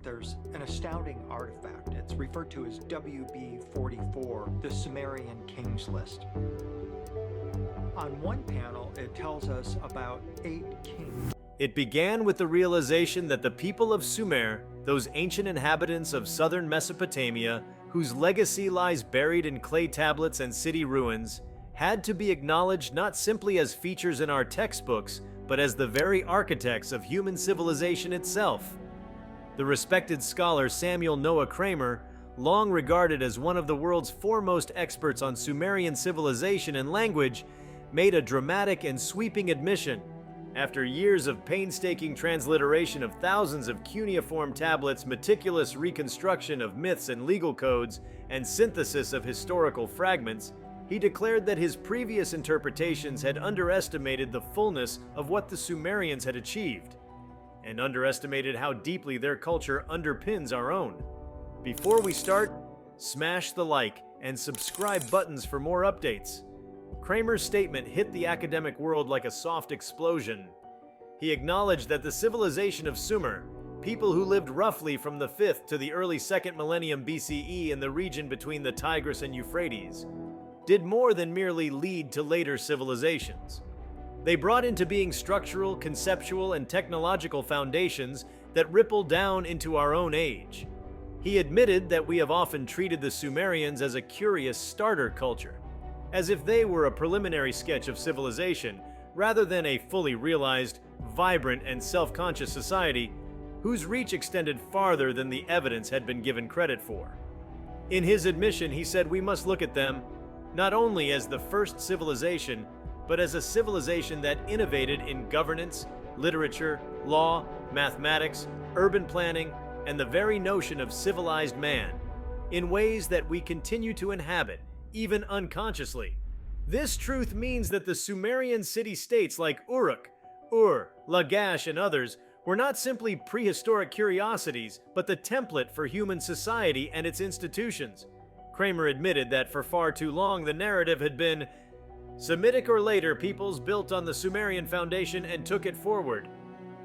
there's an astounding artifact. It's referred to as WB44, the Sumerian Kings List. On one panel, it tells us about 8 kings. It began with the realization that the people of Sumer, those ancient inhabitants of southern Mesopotamia, whose legacy lies buried in clay tablets and city ruins, had to be acknowledged not simply as features in our textbooks, but as the very architects of human civilization itself. The respected scholar Samuel Noah Kramer, long regarded as one of the world's foremost experts on Sumerian civilization and language, made a dramatic and sweeping admission. After years of painstaking transliteration of thousands of cuneiform tablets, meticulous reconstruction of myths and legal codes, and synthesis of historical fragments, he declared that his previous interpretations had underestimated the fullness of what the Sumerians had achieved, and underestimated how deeply their culture underpins our own. Before we start, smash the like and subscribe buttons for more updates. Kramer's statement hit the academic world like a soft explosion. He acknowledged that the civilization of Sumer, people who lived roughly from the 5th to the early 2nd millennium BCE in the region between the Tigris and Euphrates, did more than merely lead to later civilizations. They brought into being structural, conceptual, and technological foundations that ripple down into our own age. He admitted that we have often treated the Sumerians as a curious starter culture, as if they were a preliminary sketch of civilization, rather than a fully realized, vibrant, and self-conscious society whose reach extended farther than the evidence had been given credit for. In his admission, he said we must look at them not only as the first civilization, but as a civilization that innovated in governance, literature, law, mathematics, urban planning, and the very notion of civilized man, in ways that we continue to inhabit, even unconsciously. This truth means that the Sumerian city-states like Uruk, Ur, Lagash, and others were not simply prehistoric curiosities, but the template for human society and its institutions. Kramer admitted that for far too long the narrative had been Semitic or later peoples built on the Sumerian foundation and took it forward.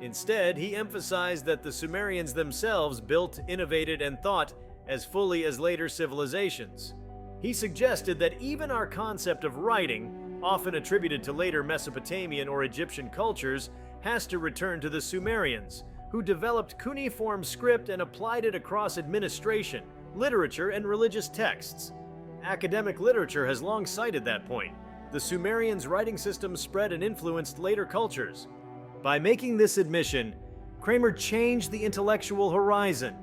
Instead, he emphasized that the Sumerians themselves built, innovated, and thought as fully as later civilizations. He suggested that even our concept of writing, often attributed to later Mesopotamian or Egyptian cultures, has to return to the Sumerians, who developed cuneiform script and applied it across administration, literature, and religious texts. Academic literature has long cited that point. The Sumerians' writing system spread and influenced later cultures. By making this admission, Kramer changed the intellectual horizon.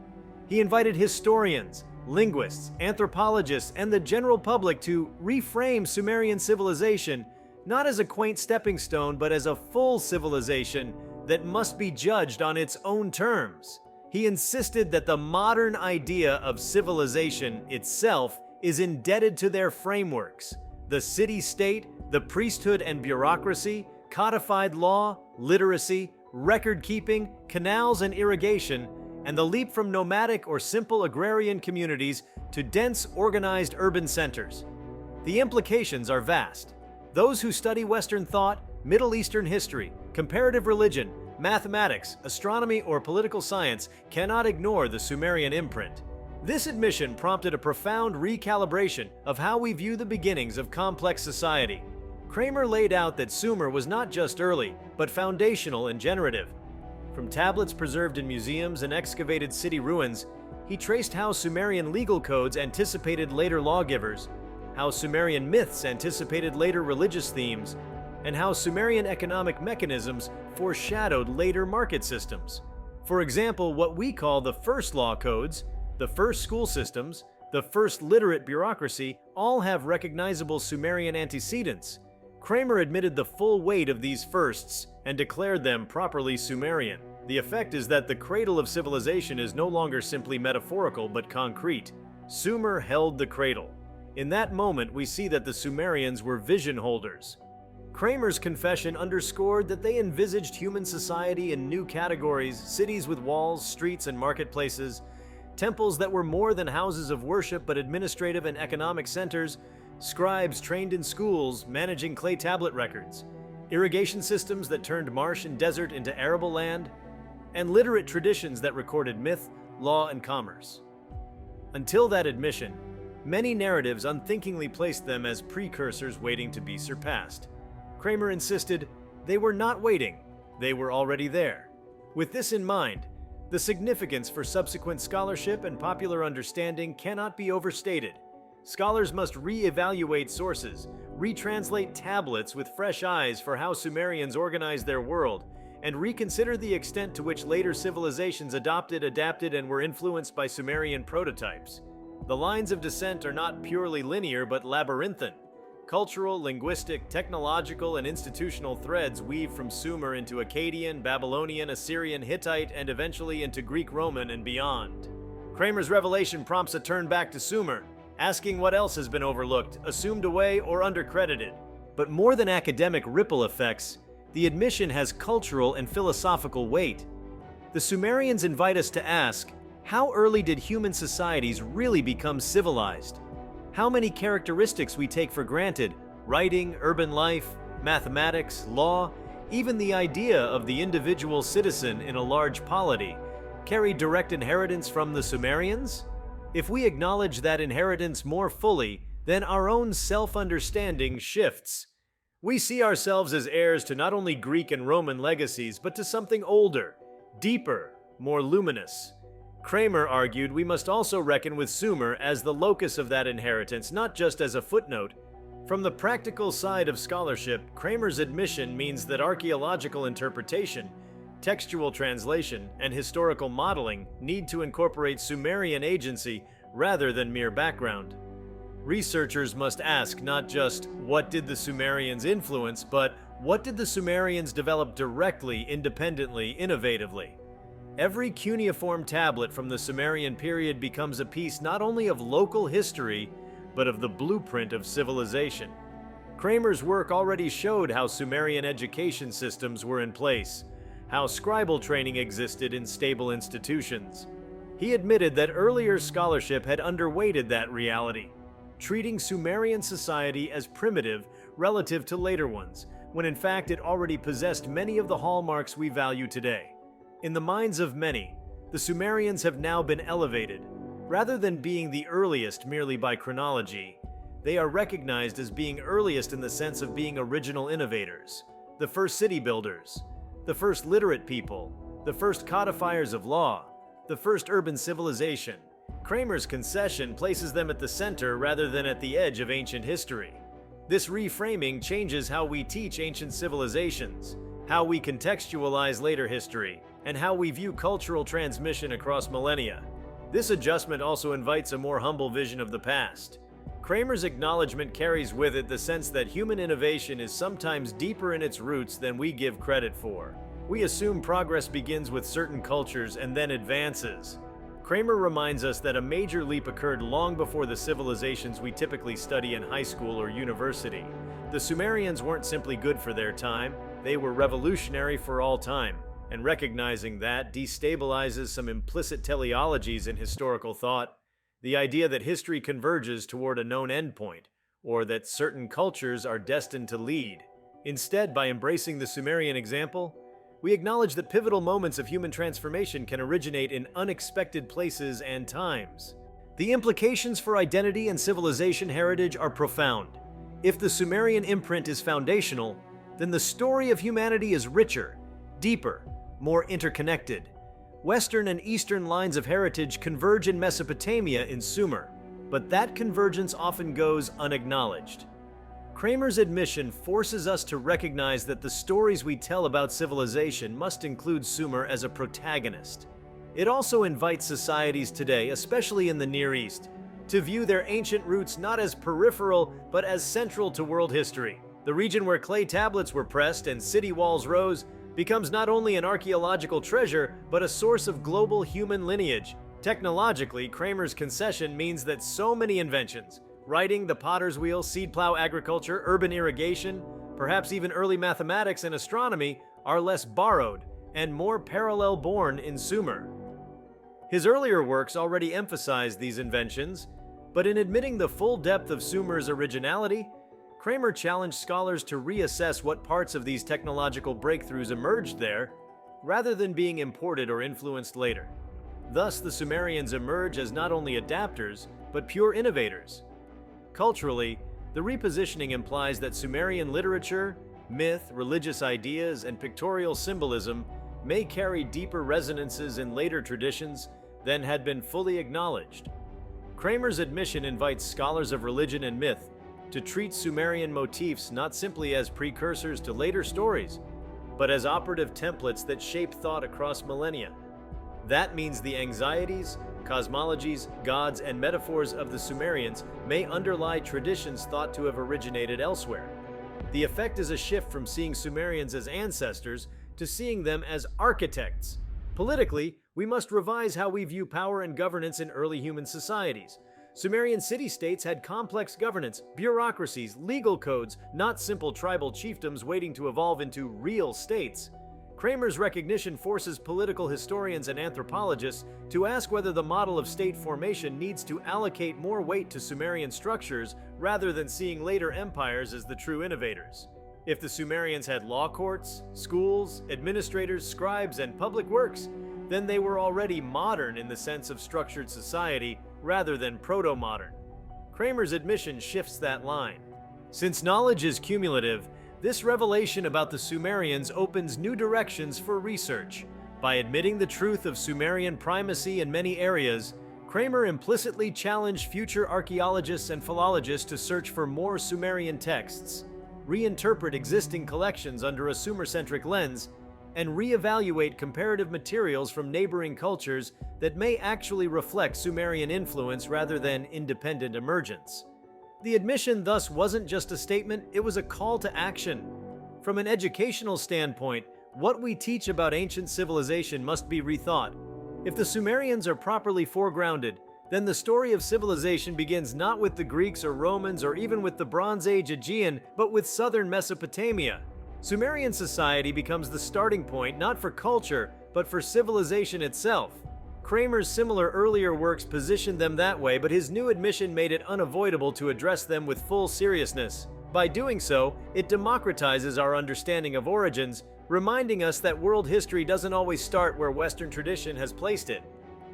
He invited historians, linguists, anthropologists, and the general public to reframe Sumerian civilization not as a quaint stepping stone, but as a full civilization that must be judged on its own terms. He insisted that the modern idea of civilization itself is indebted to their frameworks: the city-state, the priesthood and bureaucracy, codified law, literacy, record-keeping, canals and irrigation, and the leap from nomadic or simple agrarian communities to dense, organized urban centers. The implications are vast. Those who study Western thought, Middle Eastern history, comparative religion, mathematics, astronomy, or political science cannot ignore the Sumerian imprint. This admission prompted a profound recalibration of how we view the beginnings of complex society. Kramer laid out that Sumer was not just early, but foundational and generative. From tablets preserved in museums and excavated city ruins, he traced how Sumerian legal codes anticipated later lawgivers, how Sumerian myths anticipated later religious themes, and how Sumerian economic mechanisms foreshadowed later market systems. For example, what we call the first law codes, the first school systems, the first literate bureaucracy, all have recognizable Sumerian antecedents. Kramer admitted the full weight of these firsts and declared them properly Sumerian. The effect is that the cradle of civilization is no longer simply metaphorical but concrete. Sumer held the cradle. In that moment, we see that the Sumerians were vision holders. Kramer's confession underscored that they envisaged human society in new categories: cities with walls, streets, and marketplaces, temples that were more than houses of worship but administrative and economic centers, scribes trained in schools managing clay tablet records, irrigation systems that turned marsh and desert into arable land, and literate traditions that recorded myth, law, and commerce. Until that admission, many narratives unthinkingly placed them as precursors waiting to be surpassed. Kramer insisted they were not waiting, they were already there. With this in mind, the significance for subsequent scholarship and popular understanding cannot be overstated. Scholars must re-evaluate sources, retranslate tablets with fresh eyes for how Sumerians organized their world, and reconsider the extent to which later civilizations adopted, adapted, and were influenced by Sumerian prototypes. The lines of descent are not purely linear but labyrinthine. Cultural, linguistic, technological, and institutional threads weave from Sumer into Akkadian, Babylonian, Assyrian, Hittite, and eventually into Greek-Roman and beyond. Kramer's revelation prompts a turn back to Sumer, asking what else has been overlooked, assumed away, or undercredited. But more than academic ripple effects, the admission has cultural and philosophical weight. The Sumerians invite us to ask, how early did human societies really become civilized? How many characteristics we take for granted, writing, urban life, mathematics, law, even the idea of the individual citizen in a large polity, carry direct inheritance from the Sumerians? If we acknowledge that inheritance more fully, then our own self-understanding shifts. We see ourselves as heirs to not only Greek and Roman legacies, but to something older, deeper, more luminous. Kramer argued we must also reckon with Sumer as the locus of that inheritance, not just as a footnote. From the practical side of scholarship, Kramer's admission means that archaeological interpretation, textual translation, and historical modeling need to incorporate Sumerian agency rather than mere background. Researchers must ask not just, what did the Sumerians influence, but what did the Sumerians develop directly, independently, innovatively? Every cuneiform tablet from the Sumerian period becomes a piece not only of local history, but of the blueprint of civilization. Kramer's work already showed how Sumerian education systems were in place, how scribal training existed in stable institutions. He admitted that earlier scholarship had underweighted that reality, treating Sumerian society as primitive relative to later ones, when in fact it already possessed many of the hallmarks we value today. In the minds of many, the Sumerians have now been elevated. Rather than being the earliest merely by chronology, they are recognized as being earliest in the sense of being original innovators, the first city builders, the first literate people, the first codifiers of law, the first urban civilization. Kramer's concession places them at the center rather than at the edge of ancient history. This reframing changes how we teach ancient civilizations, how we contextualize later history, and how we view cultural transmission across millennia. This adjustment also invites a more humble vision of the past. Kramer's acknowledgement carries with it the sense that human innovation is sometimes deeper in its roots than we give credit for. We assume progress begins with certain cultures and then advances. Kramer reminds us that a major leap occurred long before the civilizations we typically study in high school or university. The Sumerians weren't simply good for their time, they were revolutionary for all time. And recognizing that destabilizes some implicit teleologies in historical thought, the idea that history converges toward a known endpoint, or that certain cultures are destined to lead. Instead, by embracing the Sumerian example, we acknowledge that pivotal moments of human transformation can originate in unexpected places and times. The implications for identity and civilization heritage are profound. If the Sumerian imprint is foundational, then the story of humanity is richer, deeper, more interconnected. Western and Eastern lines of heritage converge in Mesopotamia in Sumer, but that convergence often goes unacknowledged. Kramer's admission forces us to recognize that the stories we tell about civilization must include Sumer as a protagonist. It also invites societies today, especially in the Near East, to view their ancient roots not as peripheral, but as central to world history. The region where clay tablets were pressed and city walls rose becomes not only an archaeological treasure, but a source of global human lineage. Technologically, Kramer's concession means that so many inventions, writing, the potter's wheel, seed plow agriculture, urban irrigation, perhaps even early mathematics and astronomy, are less borrowed and more parallel born in Sumer. His earlier works already emphasized these inventions, but in admitting the full depth of Sumer's originality, Kramer challenged scholars to reassess what parts of these technological breakthroughs emerged there, rather than being imported or influenced later. Thus, the Sumerians emerge as not only adapters, but pure innovators. Culturally, the repositioning implies that Sumerian literature, myth, religious ideas, and pictorial symbolism may carry deeper resonances in later traditions than had been fully acknowledged. Kramer's admission invites scholars of religion and myth to treat Sumerian motifs not simply as precursors to later stories, but as operative templates that shape thought across millennia. That means the anxieties, cosmologies, gods, and metaphors of the Sumerians may underlie traditions thought to have originated elsewhere. The effect is a shift from seeing Sumerians as ancestors to seeing them as architects. Politically, we must revise how we view power and governance in early human societies. Sumerian city-states had complex governance, bureaucracies, legal codes, not simple tribal chiefdoms waiting to evolve into real states. Kramer's recognition forces political historians and anthropologists to ask whether the model of state formation needs to allocate more weight to Sumerian structures rather than seeing later empires as the true innovators. If the Sumerians had law courts, schools, administrators, scribes, and public works, then they were already modern in the sense of structured society rather than proto-modern. Kramer's admission shifts that line. Since knowledge is cumulative, this revelation about the Sumerians opens new directions for research. By admitting the truth of Sumerian primacy in many areas, Kramer implicitly challenged future archaeologists and philologists to search for more Sumerian texts, reinterpret existing collections under a Sumer-centric lens, and reevaluate comparative materials from neighboring cultures that may actually reflect Sumerian influence rather than independent emergence. The admission thus wasn't just a statement, it was a call to action. From an educational standpoint, what we teach about ancient civilization must be rethought. If the Sumerians are properly foregrounded, then the story of civilization begins not with the Greeks or Romans or even with the Bronze Age Aegean, but with southern Mesopotamia. Sumerian society becomes the starting point not for culture, but for civilization itself. Kramer's similar earlier works positioned them that way, but his new admission made it unavoidable to address them with full seriousness. By doing so, it democratizes our understanding of origins, reminding us that world history doesn't always start where Western tradition has placed it.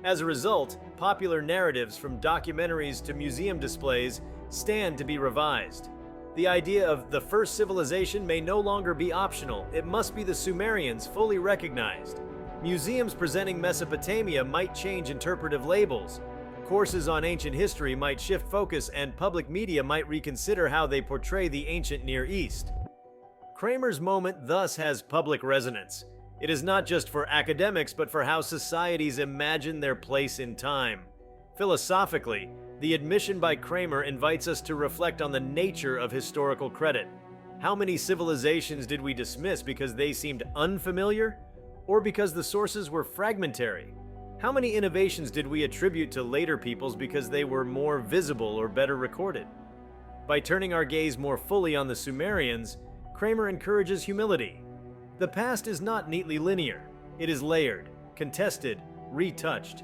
As a result, popular narratives from documentaries to museum displays stand to be revised. The idea of the first civilization may no longer be optional, it must be the Sumerians fully recognized. Museums presenting Mesopotamia might change interpretive labels. Courses on ancient history might shift focus, and public media might reconsider how they portray the ancient Near East. Kramer's moment thus has public resonance. It is not just for academics, but for how societies imagine their place in time. Philosophically, the admission by Kramer invites us to reflect on the nature of historical credit. How many civilizations did we dismiss because they seemed unfamiliar, or because the sources were fragmentary? How many innovations did we attribute to later peoples because they were more visible or better recorded? By turning our gaze more fully on the Sumerians, Kramer encourages humility. The past is not neatly linear. It is layered, contested, retouched.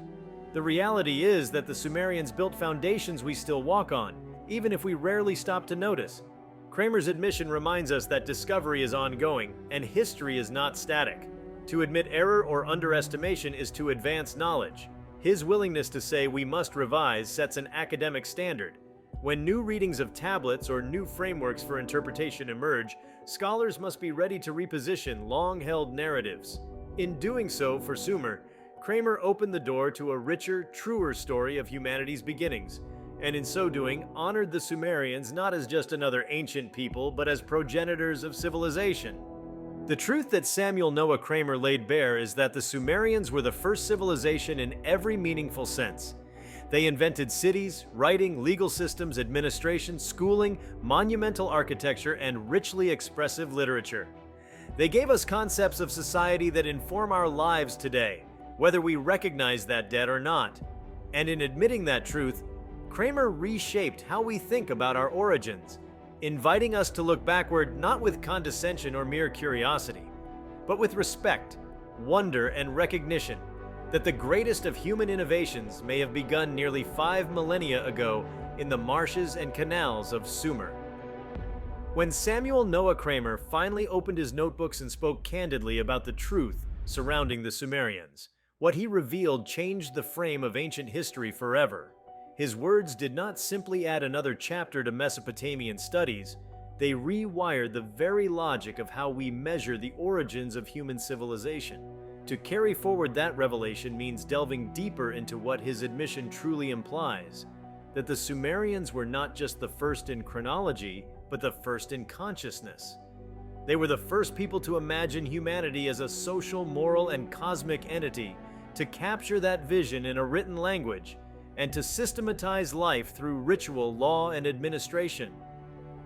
The reality is that the Sumerians built foundations we still walk on, even if we rarely stop to notice. Kramer's admission reminds us that discovery is ongoing, and history is not static. To admit error or underestimation is to advance knowledge. His willingness to say we must revise sets an academic standard. When new readings of tablets or new frameworks for interpretation emerge, scholars must be ready to reposition long-held narratives. In doing so for Sumer, Kramer opened the door to a richer, truer story of humanity's beginnings, and in so doing, honored the Sumerians not as just another ancient people, but as progenitors of civilization. The truth that Samuel Noah Kramer laid bare is that the Sumerians were the first civilization in every meaningful sense. They invented cities, writing, legal systems, administration, schooling, monumental architecture, and richly expressive literature. They gave us concepts of society that inform our lives today, whether we recognize that debt or not. And in admitting that truth, Kramer reshaped how we think about our origins, inviting us to look backward not with condescension or mere curiosity, but with respect, wonder, and recognition that the greatest of human innovations may have begun nearly 5 millennia ago in the marshes and canals of Sumer. When Samuel Noah Kramer finally opened his notebooks and spoke candidly about the truth surrounding the Sumerians, What he revealed changed the frame of ancient history forever. His words did not simply add another chapter to Mesopotamian studies, they rewired the very logic of how we measure the origins of human civilization. To carry forward that revelation means delving deeper into what his admission truly implies, that the Sumerians were not just the first in chronology, but the first in consciousness. They were the first people to imagine humanity as a social, moral, and cosmic entity, to capture that vision in a written language, and to systematize life through ritual, law, and administration.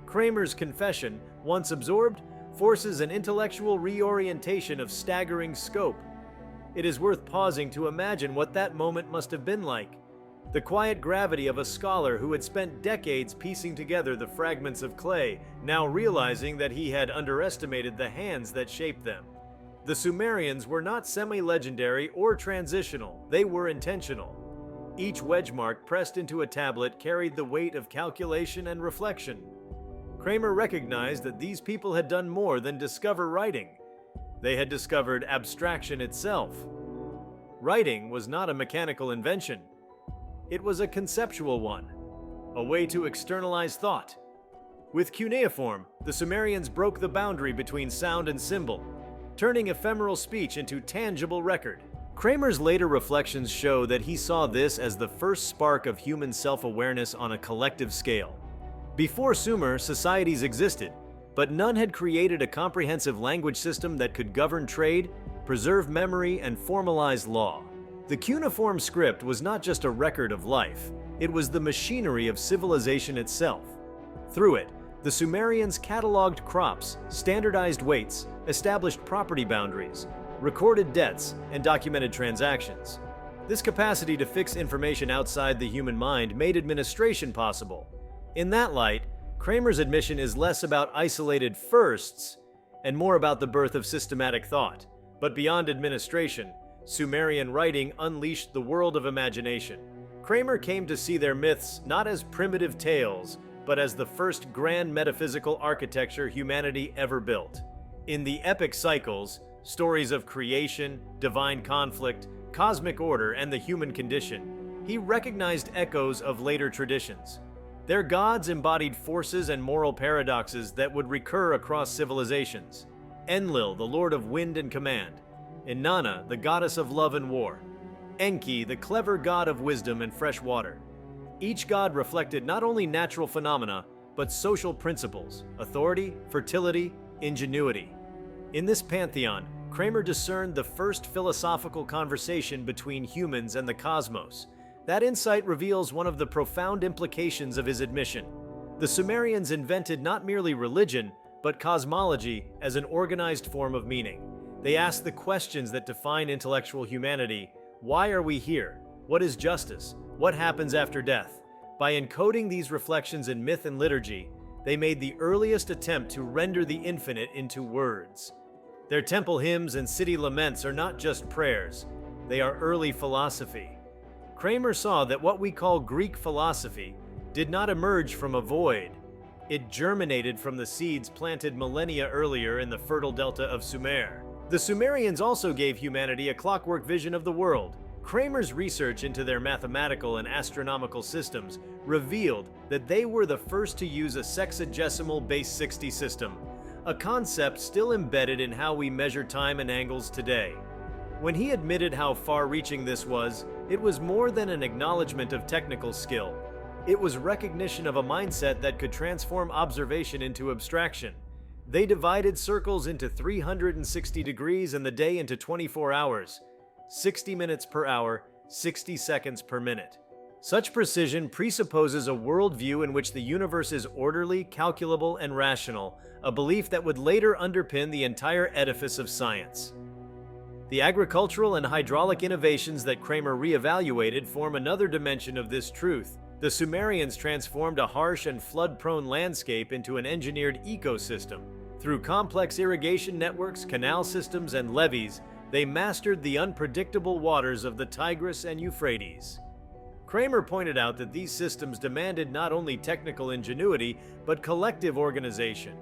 Kramer's confession, once absorbed, forces an intellectual reorientation of staggering scope. It is worth pausing to imagine what that moment must have been like. The quiet gravity of a scholar who had spent decades piecing together the fragments of clay, now realizing that he had underestimated the hands that shaped them. The Sumerians were not semi-legendary or transitional, they were intentional. Each wedge mark pressed into a tablet carried the weight of calculation and reflection. Kramer recognized that these people had done more than discover writing. They had discovered abstraction itself. Writing was not a mechanical invention. It was a conceptual one, a way to externalize thought. With cuneiform, the Sumerians broke the boundary between sound and symbol, turning ephemeral speech into tangible record. Kramer's later reflections show that he saw this as the first spark of human self-awareness on a collective scale. Before Sumer, societies existed, but none had created a comprehensive language system that could govern trade, preserve memory, and formalize law. The cuneiform script was not just a record of life, it was the machinery of civilization itself. Through it, the Sumerians cataloged crops, standardized weights, established property boundaries, recorded debts, and documented transactions. This capacity to fix information outside the human mind made administration possible. In that light, Kramer's admission is less about isolated firsts and more about the birth of systematic thought. But beyond administration, Sumerian writing unleashed the world of imagination. Kramer came to see their myths not as primitive tales, but as the first grand metaphysical architecture humanity ever built. In the epic cycles, stories of creation, divine conflict, cosmic order, and the human condition, he recognized echoes of later traditions. Their gods embodied forces and moral paradoxes that would recur across civilizations. Enlil, the lord of wind and command. Inanna, the goddess of love and war. Enki, the clever god of wisdom and fresh water. Each god reflected not only natural phenomena, but social principles, authority, fertility, ingenuity. In this pantheon, Kramer discerned the first philosophical conversation between humans and the cosmos. That insight reveals one of the profound implications of his admission. The Sumerians invented not merely religion, but cosmology as an organized form of meaning. They asked the questions that define intellectual humanity. Why are we here? What is justice? What happens after death? By encoding these reflections in myth and liturgy, they made the earliest attempt to render the infinite into words. Their temple hymns and city laments are not just prayers, they are early philosophy. Kramer saw that what we call Greek philosophy did not emerge from a void. It germinated from the seeds planted millennia earlier in the fertile delta of Sumer. The Sumerians also gave humanity a clockwork vision of the world. Kramer's research into their mathematical and astronomical systems revealed that they were the first to use a sexagesimal base 60 system, a concept still embedded in how we measure time and angles today. When he admitted how far-reaching this was, it was more than an acknowledgement of technical skill. It was recognition of a mindset that could transform observation into abstraction. They divided circles into 360 degrees and the day into 24 hours, 60 minutes per hour, 60 seconds per minute. Such precision presupposes a worldview in which the universe is orderly, calculable, and rational, a belief that would later underpin the entire edifice of science. The agricultural and hydraulic innovations that Kramer reevaluated form another dimension of this truth. The Sumerians transformed a harsh and flood-prone landscape into an engineered ecosystem. Through complex irrigation networks, canal systems, and levees, they mastered the unpredictable waters of the Tigris and Euphrates. Kramer pointed out that these systems demanded not only technical ingenuity, but collective organization.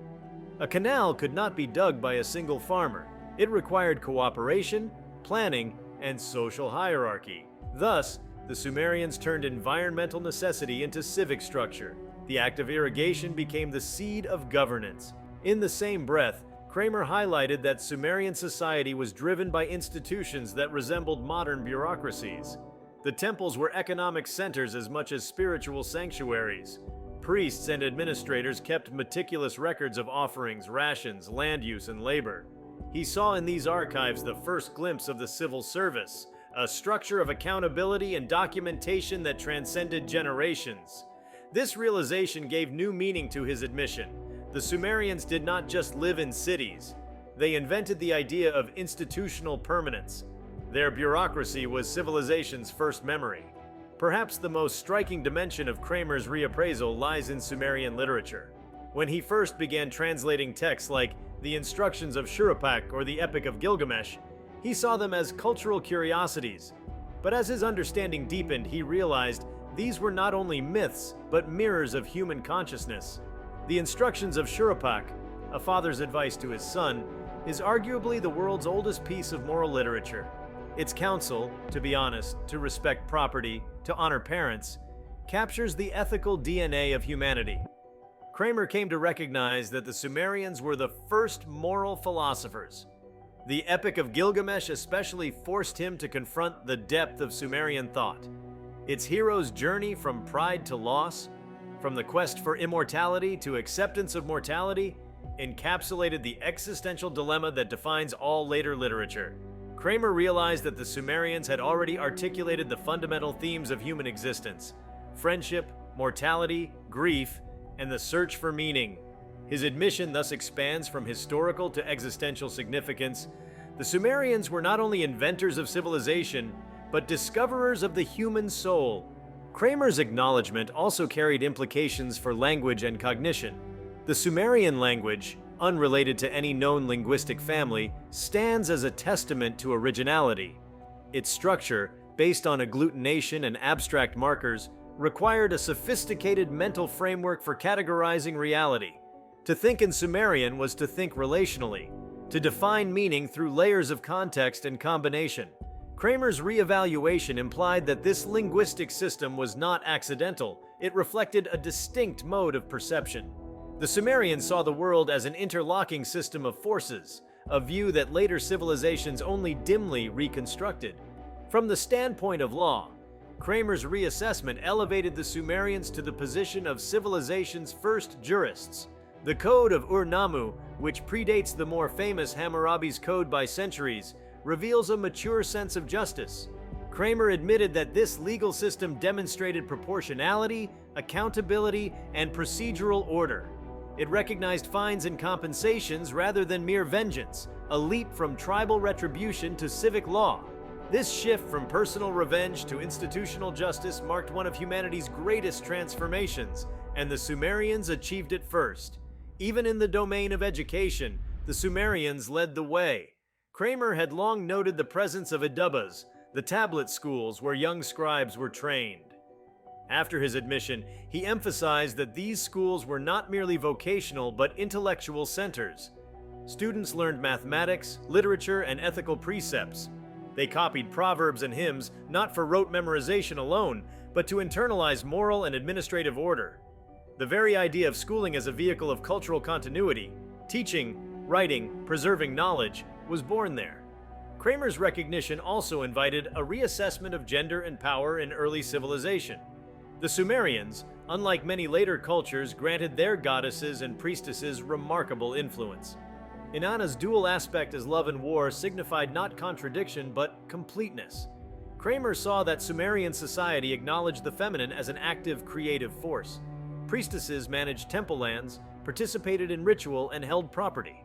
A canal could not be dug by a single farmer. It required cooperation, planning, and social hierarchy. Thus, the Sumerians turned environmental necessity into civic structure. The act of irrigation became the seed of governance. In the same breath, Kramer highlighted that Sumerian society was driven by institutions that resembled modern bureaucracies. The temples were economic centers as much as spiritual sanctuaries. Priests and administrators kept meticulous records of offerings, rations, land use, and labor. He saw in these archives the first glimpse of the civil service, a structure of accountability and documentation that transcended generations. This realization gave new meaning to his admission. The Sumerians did not just live in cities. They invented the idea of institutional permanence. Their bureaucracy was civilization's first memory. Perhaps the most striking dimension of Kramer's reappraisal lies in Sumerian literature. When he first began translating texts like the Instructions of Shuruppak or the Epic of Gilgamesh, he saw them as cultural curiosities. But as his understanding deepened, he realized these were not only myths, but mirrors of human consciousness. The Instructions of Shuruppak, a father's advice to his son, is arguably the world's oldest piece of moral literature. Its counsel, to be honest, to respect property, to honor parents, captures the ethical DNA of humanity. Kramer came to recognize that the Sumerians were the first moral philosophers. The Epic of Gilgamesh especially forced him to confront the depth of Sumerian thought. Its hero's journey from pride to loss, from the quest for immortality to acceptance of mortality, encapsulated the existential dilemma that defines all later literature. Kramer realized that the Sumerians had already articulated the fundamental themes of human existence: friendship, mortality, grief, and the search for meaning. His admission thus expands from historical to existential significance. The Sumerians were not only inventors of civilization, but discoverers of the human soul. Kramer's acknowledgement also carried implications for language and cognition. The Sumerian language, unrelated to any known linguistic family, stands as a testament to originality. Its structure, based on agglutination and abstract markers, required a sophisticated mental framework for categorizing reality. To think in Sumerian was to think relationally, to define meaning through layers of context and combination. Kramer's reevaluation implied that this linguistic system was not accidental. It reflected a distinct mode of perception. The Sumerians saw the world as an interlocking system of forces, a view that later civilizations only dimly reconstructed. From the standpoint of law, Kramer's reassessment elevated the Sumerians to the position of civilization's first jurists. The Code of Ur-Nammu, which predates the more famous Hammurabi's Code by centuries, reveals a mature sense of justice. Kramer admitted that this legal system demonstrated proportionality, accountability, and procedural order. It recognized fines and compensations rather than mere vengeance, a leap from tribal retribution to civic law. This shift from personal revenge to institutional justice marked one of humanity's greatest transformations, and the Sumerians achieved it first. Even in the domain of education, the Sumerians led the way. Kramer had long noted the presence of Idubas, the tablet schools where young scribes were trained. After his admission, he emphasized that these schools were not merely vocational but intellectual centers. Students learned mathematics, literature, and ethical precepts. They copied proverbs and hymns not for rote memorization alone, but to internalize moral and administrative order. The very idea of schooling as a vehicle of cultural continuity, teaching, writing, preserving knowledge, was born there. Kramer's recognition also invited a reassessment of gender and power in early civilization. The Sumerians, unlike many later cultures, granted their goddesses and priestesses remarkable influence. Inanna's dual aspect as love and war signified not contradiction but completeness. Kramer saw that Sumerian society acknowledged the feminine as an active, creative force. Priestesses managed temple lands, participated in ritual, and held property.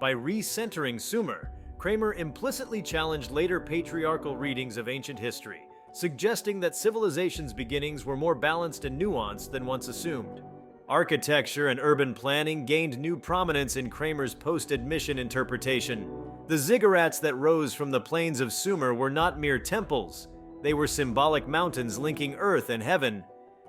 By recentering Sumer, Kramer implicitly challenged later patriarchal readings of ancient history, suggesting that civilization's beginnings were more balanced and nuanced than once assumed. Architecture and urban planning gained new prominence in Kramer's post-admission interpretation. The ziggurats that rose from the plains of Sumer were not mere temples. They were symbolic mountains linking earth and heaven.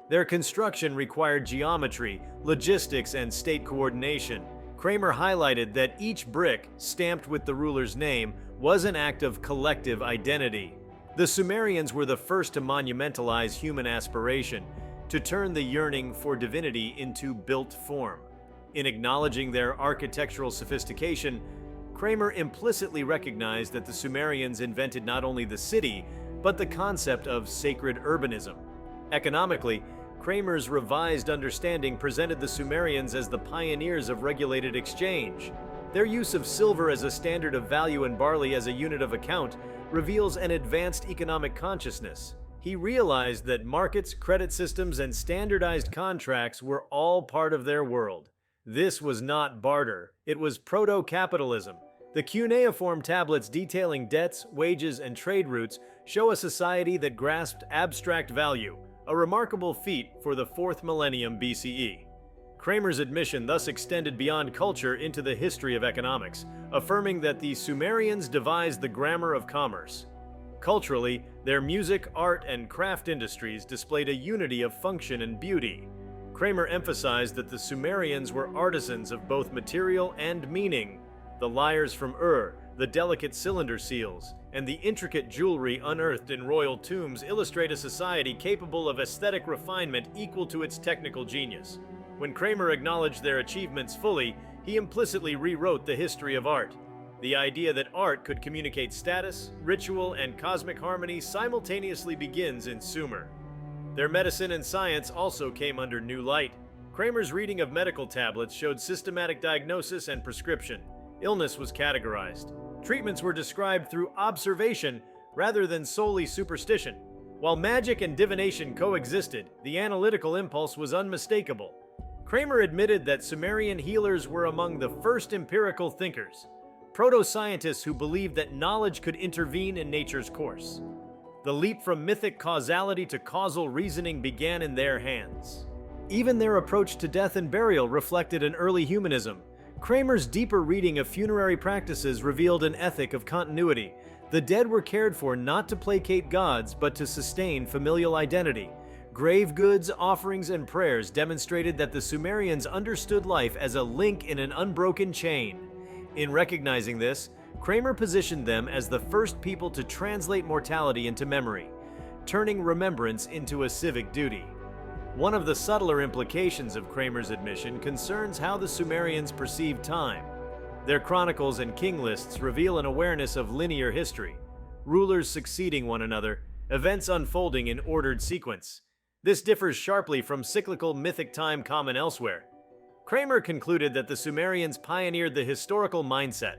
Their construction required geometry, logistics, and state coordination. Kramer highlighted that each brick, stamped with the ruler's name, was an act of collective identity. The Sumerians were the first to monumentalize human aspiration, to turn the yearning for divinity into built form. In acknowledging their architectural sophistication, Kramer implicitly recognized that the Sumerians invented not only the city, but the concept of sacred urbanism. Economically, Kramer's revised understanding presented the Sumerians as the pioneers of regulated exchange. Their use of silver as a standard of value and barley as a unit of account reveals an advanced economic consciousness. He realized that markets, credit systems, and standardized contracts were all part of their world. This was not barter, it was proto-capitalism. The cuneiform tablets detailing debts, wages, and trade routes show a society that grasped abstract value, a remarkable feat for the 4th millennium BCE. Kramer's admission thus extended beyond culture into the history of economics, affirming that the Sumerians devised the grammar of commerce. Culturally, their music, art, and craft industries displayed a unity of function and beauty. Kramer emphasized that the Sumerians were artisans of both material and meaning. The lyres from the delicate cylinder seals, and the intricate jewelry unearthed in royal tombs illustrate a society capable of aesthetic refinement equal to its technical genius. When Kramer acknowledged their achievements fully, he implicitly rewrote the history of art. The idea that art could communicate status, ritual, and cosmic harmony simultaneously begins in Sumer. Their medicine and science also came under new light. Kramer's reading of medical tablets showed systematic diagnosis and prescription. Illness was categorized. Treatments were described through observation rather than solely superstition. While magic and divination coexisted, the analytical impulse was unmistakable. Kramer admitted that Sumerian healers were among the first empirical thinkers, proto-scientists who believed that knowledge could intervene in nature's course. The leap from mythic causality to causal reasoning began in their hands. Even their approach to death and burial reflected an early humanism. Kramer's deeper reading of funerary practices revealed an ethic of continuity. The dead were cared for not to placate gods, but to sustain familial identity. Grave goods, offerings, and prayers demonstrated that the Sumerians understood life as a link in an unbroken chain. In recognizing this, Kramer positioned them as the first people to translate mortality into memory, turning remembrance into a civic duty. One of the subtler implications of Kramer's admission concerns how the Sumerians perceived time. Their chronicles and king lists reveal an awareness of linear history, rulers succeeding one another, events unfolding in ordered sequence. This differs sharply from cyclical mythic time common elsewhere. Kramer concluded that the Sumerians pioneered the historical mindset,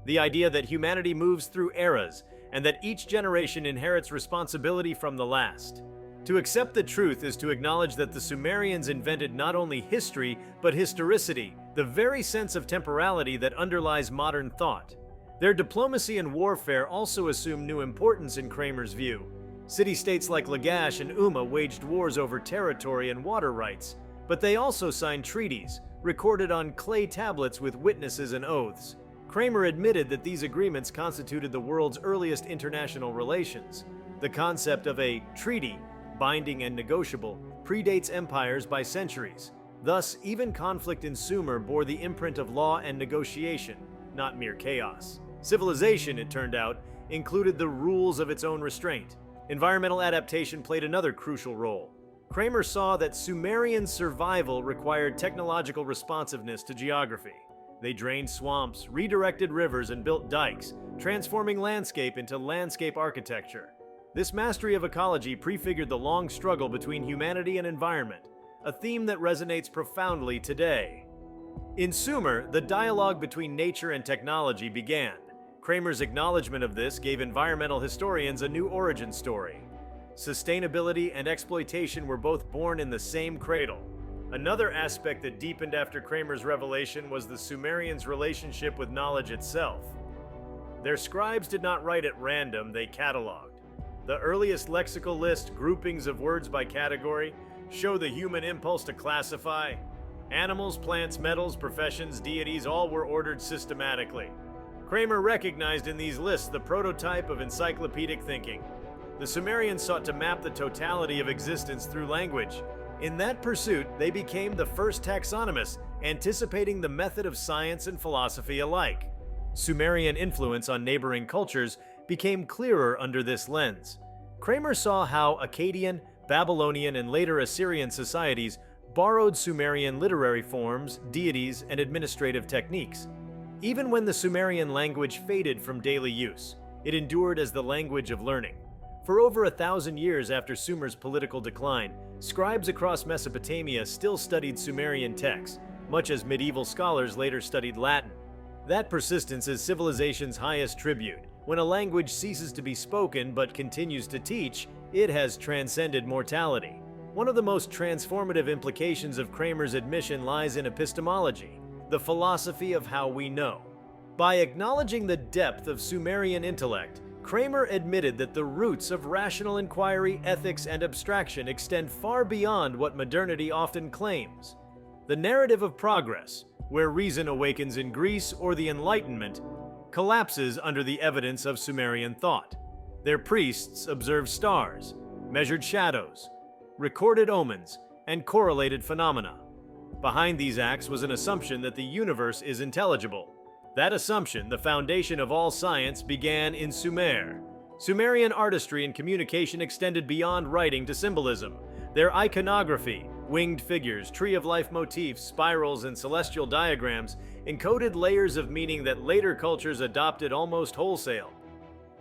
the idea that humanity moves through eras and that each generation inherits responsibility from the last. To accept the truth is to acknowledge that the Sumerians invented not only history, but historicity, the very sense of temporality that underlies modern thought. Their diplomacy and warfare also assume new importance in Kramer's view. City-states like Lagash and Umma waged wars over territory and water rights, but they also signed treaties, recorded on clay tablets with witnesses and oaths. Kramer admitted that these agreements constituted the world's earliest international relations. The concept of a treaty, binding and negotiable, predates empires by centuries. Thus, even conflict in Sumer bore the imprint of law and negotiation, not mere chaos. Civilization, it turned out, included the rules of its own restraint. Environmental adaptation played another crucial role. Kramer saw that Sumerian survival required technological responsiveness to geography. They drained swamps, redirected rivers, and built dikes, transforming landscape into landscape architecture. This mastery of ecology prefigured the long struggle between humanity and environment, a theme that resonates profoundly today. In Sumer, the dialogue between nature and technology began. Kramer's acknowledgement of this gave environmental historians a new origin story. Sustainability and exploitation were both born in the same cradle. Another aspect that deepened after Kramer's revelation was the Sumerians' relationship with knowledge itself. Their scribes did not write at random, they cataloged. The earliest lexical list, groupings of words by category, show the human impulse to classify. Animals, plants, metals, professions, deities, all were ordered systematically. Kramer recognized in these lists the prototype of encyclopedic thinking. The Sumerians sought to map the totality of existence through language. In that pursuit, they became the first taxonomists, anticipating the method of science and philosophy alike. Sumerian influence on neighboring cultures became clearer under this lens. Kramer saw how Akkadian, Babylonian, and later Assyrian societies borrowed Sumerian literary forms, deities, and administrative techniques. Even when the Sumerian language faded from daily use, it endured as the language of learning. For over 1,000 years after Sumer's political decline, scribes across Mesopotamia still studied Sumerian texts, much as medieval scholars later studied Latin. That persistence is civilization's highest tribute. When a language ceases to be spoken but continues to teach, it has transcended mortality. One of the most transformative implications of Kramer's admission lies in epistemology, the philosophy of how we know. By acknowledging the depth of Sumerian intellect, Kramer admitted that the roots of rational inquiry, ethics, and abstraction extend far beyond what modernity often claims. The narrative of progress, where reason awakens in Greece or the Enlightenment, collapses under the evidence of Sumerian thought. Their priests observed stars, measured shadows, recorded omens, and correlated phenomena. Behind these acts was an assumption that the universe is intelligible. That assumption, the foundation of all science, began in Sumer. Sumerian artistry and communication extended beyond writing to symbolism. Their iconography, winged figures, tree of life motifs, spirals, and celestial diagrams encoded layers of meaning that later cultures adopted almost wholesale.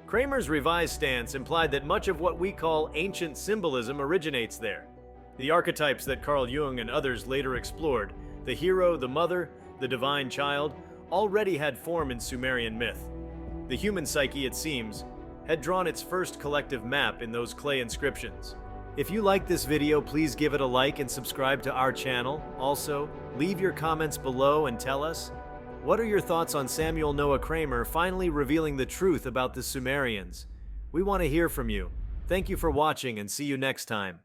Kramer's revised stance implied that much of what we call ancient symbolism originates there. The archetypes that Carl Jung and others later explored, the hero, the mother, the divine child, already had form in Sumerian myth. The human psyche, it seems, had drawn its first collective map in those clay inscriptions. If you liked this video, please give it a like and subscribe to our channel. Also, leave your comments below and tell us, what are your thoughts on Samuel Noah Kramer finally revealing the truth about the Sumerians? We want to hear from you. Thank you for watching and see you next time.